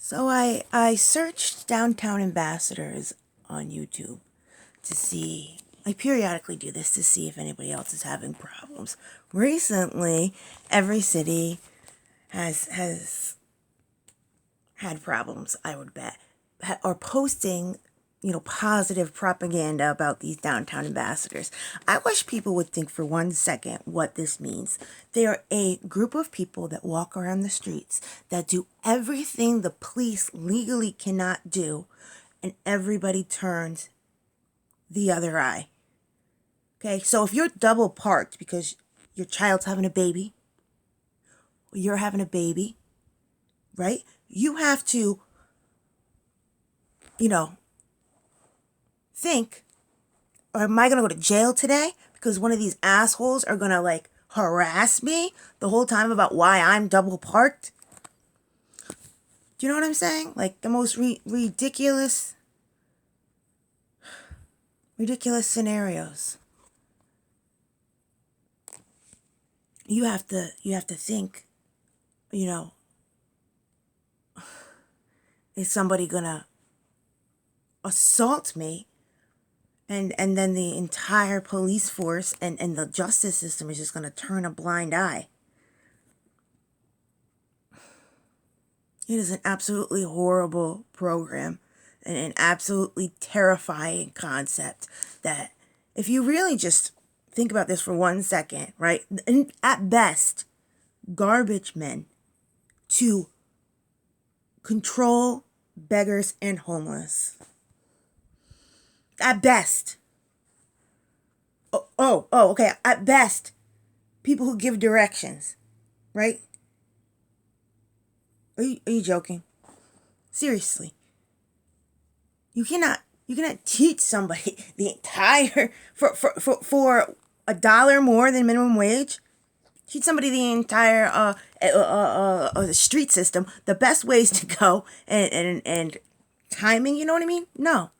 So I searched downtown ambassadors on YouTube to see. I periodically do this to see if anybody else is having problems. Recently, every city has had problems, I would bet, or posting, positive propaganda about these downtown ambassadors. I wish people would think for 1 second what this means. They are a group of people that walk around the streets that do everything the police legally cannot do, and everybody turns the other eye. Okay, so if you're double parked because your child's having a baby, or you're having a baby, right? You have to, think, or am I going to go to jail today because one of these assholes are going to harass me the whole time about why I'm double parked? Do you know what I'm saying? Like the most ridiculous scenarios. You have to think, is somebody going to assault me? And then the entire police force and the justice system is just going to turn a blind eye. It is an absolutely horrible program and an absolutely terrifying concept that if you really just think about this for 1 second, right? And at best, garbage men to control beggars and homeless. At best. Okay. At best, people who give directions, right? Are you joking? Seriously. You cannot teach somebody the entire for $1 more than minimum wage. Teach somebody the entire street system, the best ways to go and timing. You know what I mean? No.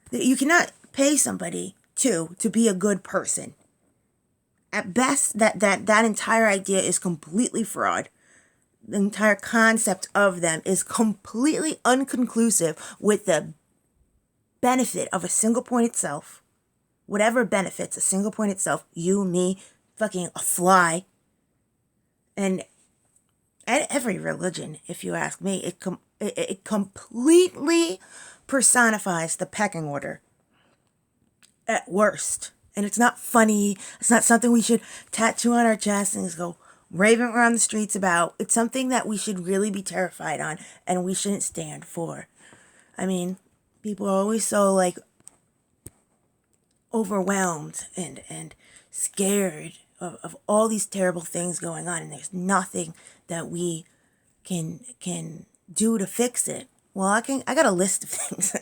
You cannot pay somebody to be a good person. At best, that entire idea is completely fraud. The entire concept of them is completely unconclusive with the benefit of a single point itself. Whatever benefits a single point itself, you, me, fucking a fly. And every religion, if you ask me, it completely personifies the pecking order at worst. And it's not funny. It's not something we should tattoo on our chest and just go raving around the streets about. It's something that we should really be terrified on and we shouldn't stand for. I mean, people are always so overwhelmed and scared of all these terrible things going on, and there's nothing that we can do to fix it. Well, I got a list of things.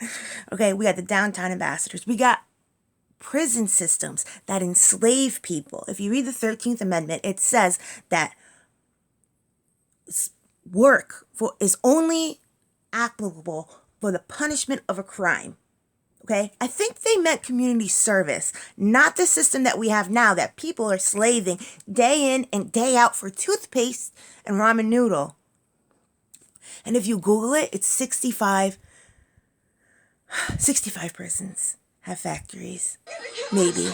Okay, we got the downtown ambassadors. We got prison systems that enslave people. If you read the 13th Amendment, it says that work is only applicable for the punishment of a crime. Okay, I think they meant community service, not the system that we have now that people are slaving day in and day out for toothpaste and ramen noodle. And if you Google it, it's 65 prisons have factories. Maybe.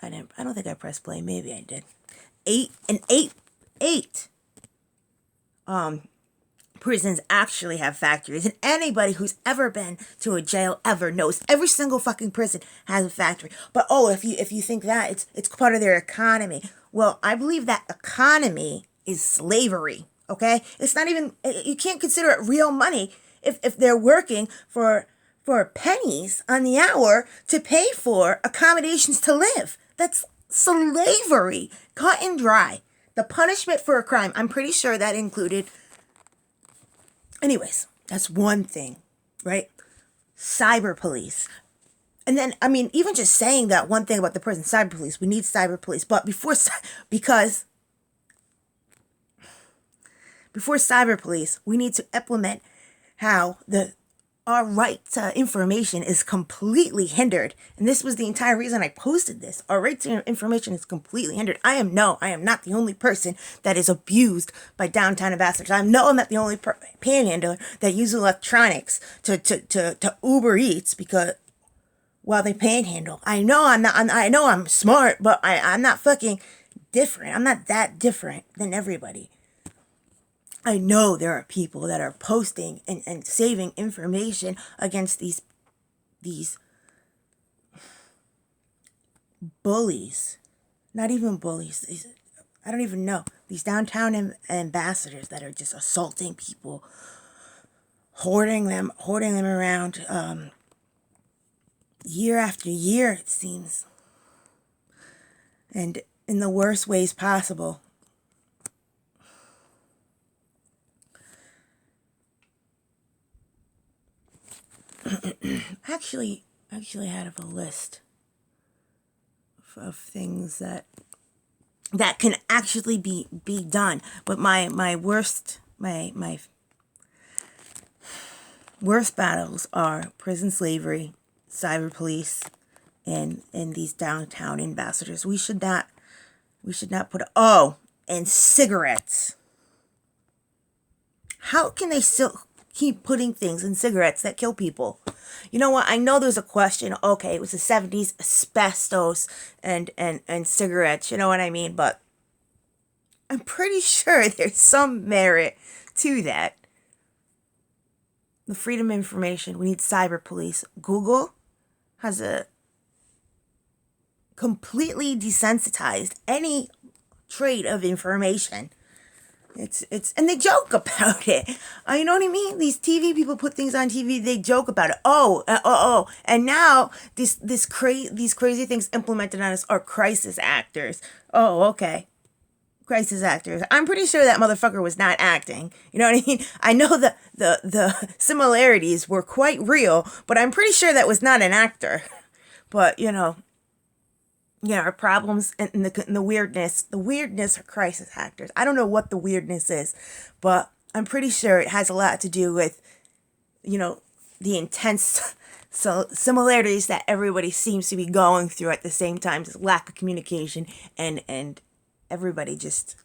I don't think I pressed play. Maybe I did. Eight prisons actually have factories, and anybody who's ever been to a jail ever knows every single fucking prison has a factory. But if you think that it's part of their economy, well, I believe that economy is slavery. Okay, it's not even, you can't consider it real money if they're working for pennies on the hour to pay for accommodations to live. That's slavery, cut and dry. The punishment for a crime, I'm pretty sure that included. Anyways, that's one thing, right? Cyber police. And then, I mean, even just saying that one thing about the prison, cyber police, we need cyber police. But before cyber police, we need to implement how our right to information is completely hindered. And this was the entire reason I posted this. Our right to information is completely hindered. I am not the only person that is abused by downtown ambassadors. I'm not the only panhandler that uses electronics to Uber Eats because while they panhandle. I know I'm smart, but I'm not fucking different. I'm not that different than everybody. I know there are people that are posting and saving information against these bullies. Not even bullies. I don't even know. These downtown ambassadors that are just assaulting people, hoarding them around year after year, it seems. And in the worst ways possible. Actually had a list of things that can actually be done. But my worst battles are prison slavery, cyber police, and these downtown ambassadors. We should not put and cigarettes. How can they still keep putting things in cigarettes that kill people? You know what? I know there's a question. Okay, it was the 70s, asbestos and cigarettes. You know what I mean? But I'm pretty sure there's some merit to that. The freedom of information. We need cyber police. Google has a completely desensitized any trade of information. It's and they joke about it. You know what I mean? These TV people put things on TV. They joke about it. And now these crazy things implemented on us are crisis actors. Oh, okay. Crisis actors. I'm pretty sure that motherfucker was not acting. You know what I mean? I know the similarities were quite real, but I'm pretty sure that was not an actor. But our problems and the weirdness of crisis actors. I don't know what the weirdness is, but I'm pretty sure it has a lot to do with, the intense similarities that everybody seems to be going through at the same time. This lack of communication and everybody just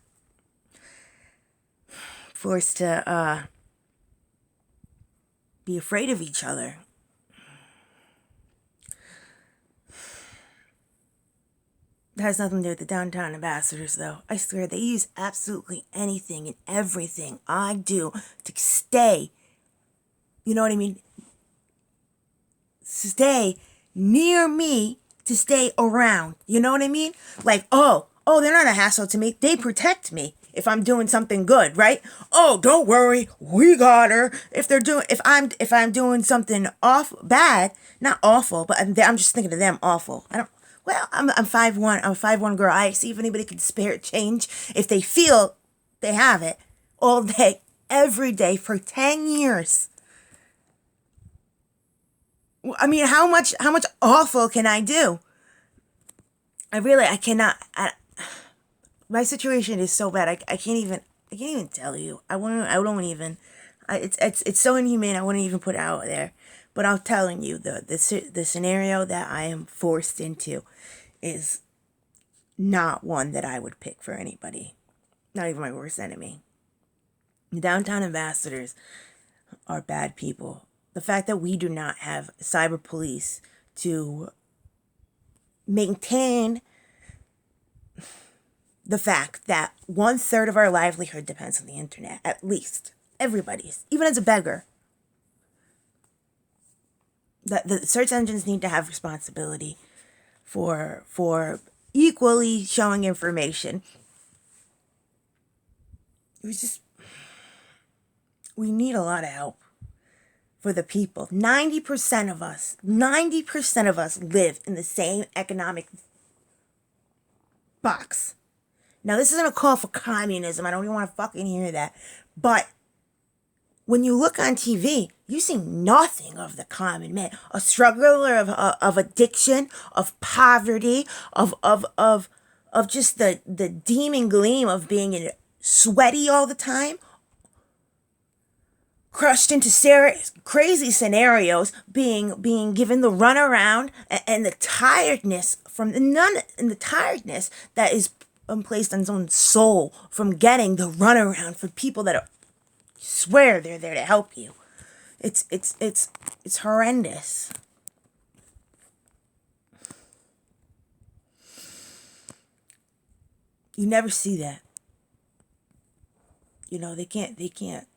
forced to be afraid of each other. That has nothing to do with the downtown ambassadors, though. I swear, they use absolutely anything and everything I do to stay, you know what I mean? Stay near me, to stay around. You know what I mean? Like, they're not a hassle to me. They protect me if I'm doing something good, right? Oh, don't worry, we got her. If I'm doing something bad, not awful, but I'm just thinking of them awful. I'm 5'1". I'm a 5'1" girl. I see if anybody can spare change. If they feel they have it all day, every day for 10 years. I mean, how much awful can I do? I cannot. My situation is so bad. I can't even tell you. I don't even. It's so inhumane. I wouldn't even put it out there. But I'm telling you, the scenario that I am forced into is not one that I would pick for anybody. Not even my worst enemy. Downtown ambassadors are bad people. The fact that we do not have cyber police to maintain the fact that 1/3 of our livelihood depends on the internet, at least. Everybody's, even as a beggar. The search engines need to have responsibility for equally showing information. We need a lot of help for the people. 90% of us live in the same economic box. Now, this isn't a call for communism. I don't even want to fucking hear that. But when you look on TV, you see nothing of the common man. A struggler of addiction, of poverty, of just the demon gleam of being sweaty all the time. crushed into crazy scenarios, being given the runaround, and the tiredness from the tiredness that is placed on his own soul from getting the runaround for people that swear they're there to help you. It's horrendous. You never see that. They can't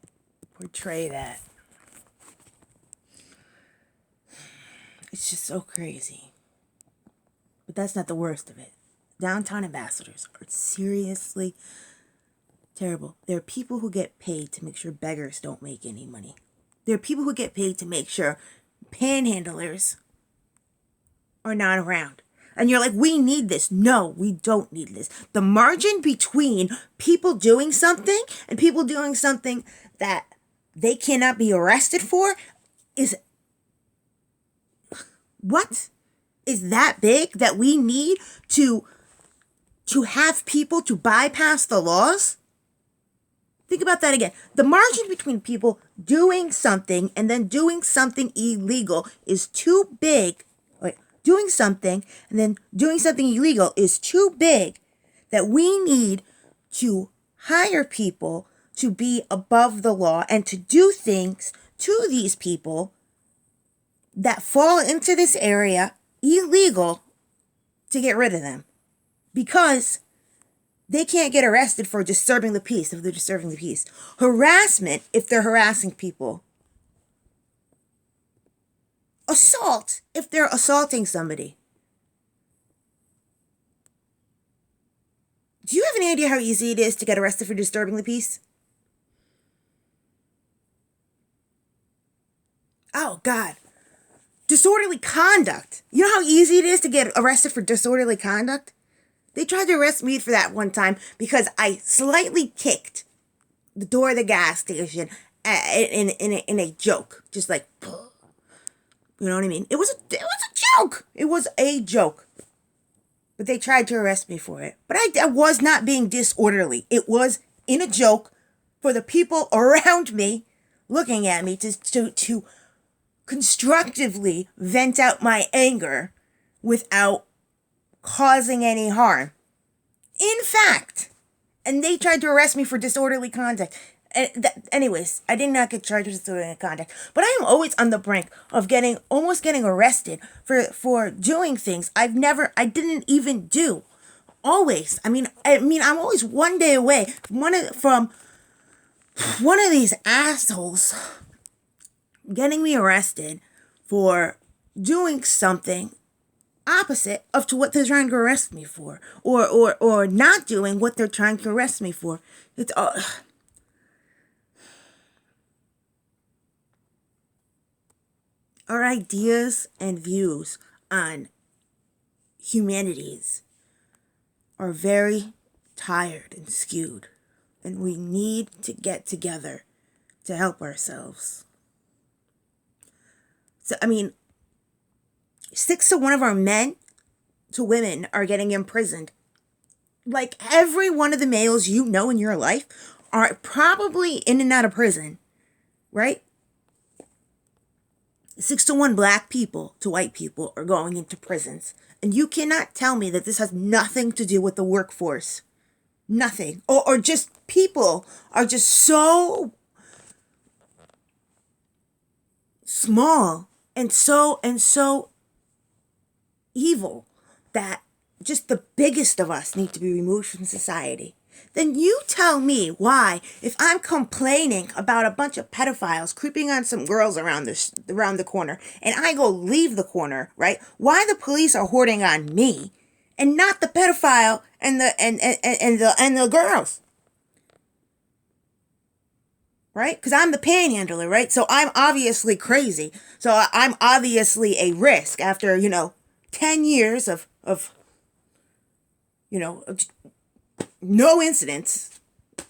portray that. It's just so crazy. But that's not the worst of it. Downtown ambassadors are seriously terrible. There are people who get paid to make sure beggars don't make any money. There are people who get paid to make sure panhandlers are not around. And you're like, we need this. No, we don't need this. The margin between people doing something and people doing something that they cannot be arrested for is that big that we need to have people to bypass the laws? Think about that again. The margin between people doing something and then doing something illegal is too big. Doing something and then doing something illegal is too big that we need to hire people to be above the law and to do things to these people that fall into this area illegal to get rid of them, because they can't get arrested for disturbing the peace if they're disturbing the peace. Harassment if they're harassing people. Assault if they're assaulting somebody. Do you have any idea how easy it is to get arrested for disturbing the peace? Oh, God. Disorderly conduct. You know how easy it is to get arrested for disorderly conduct? They tried to arrest me for that one time because I slightly kicked the door of the gas station in a joke. Just like, you know what I mean? It was a joke. It was a joke. But they tried to arrest me for it. But I was not being disorderly. It was in a joke for the people around me looking at me to constructively vent out my anger without causing any harm. In fact, and they tried to arrest me for disorderly conduct. Anyways, I did not get charged with disorderly conduct, but I am always on the brink of almost getting arrested for doing things I didn't even do. Always. I mean, I'm always one day away from one of these assholes getting me arrested for doing something opposite of to what they're trying to arrest me for, or not doing what they're trying to arrest me for. It's our ideas and views on humanities are very tired and skewed, and we need to get together to help ourselves. So, 6 to 1 of our men to women are getting imprisoned. Like, every one of the males you know in your life are probably in and out of prison, right? 6 to 1 black people to white people are going into prisons. And you cannot tell me that this has nothing to do with the workforce. Nothing. Or just people are just so small and so evil that just the biggest of us need to be removed from society. Then you tell me why, if I'm complaining about a bunch of pedophiles creeping on some girls around the corner, and I go leave the corner, right? Why the police are hoarding on me, and not the pedophile and the girls, right? Because I'm the panhandler, right? So I'm obviously crazy. So I'm obviously a risk after 10 years of no incidents,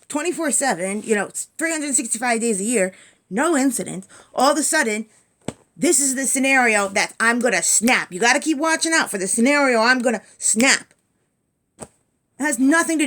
24/7, 365 days a year, no incidents. All of a sudden, this is the scenario that I'm going to snap. You got to keep watching out for the scenario I'm going to snap. It has nothing to do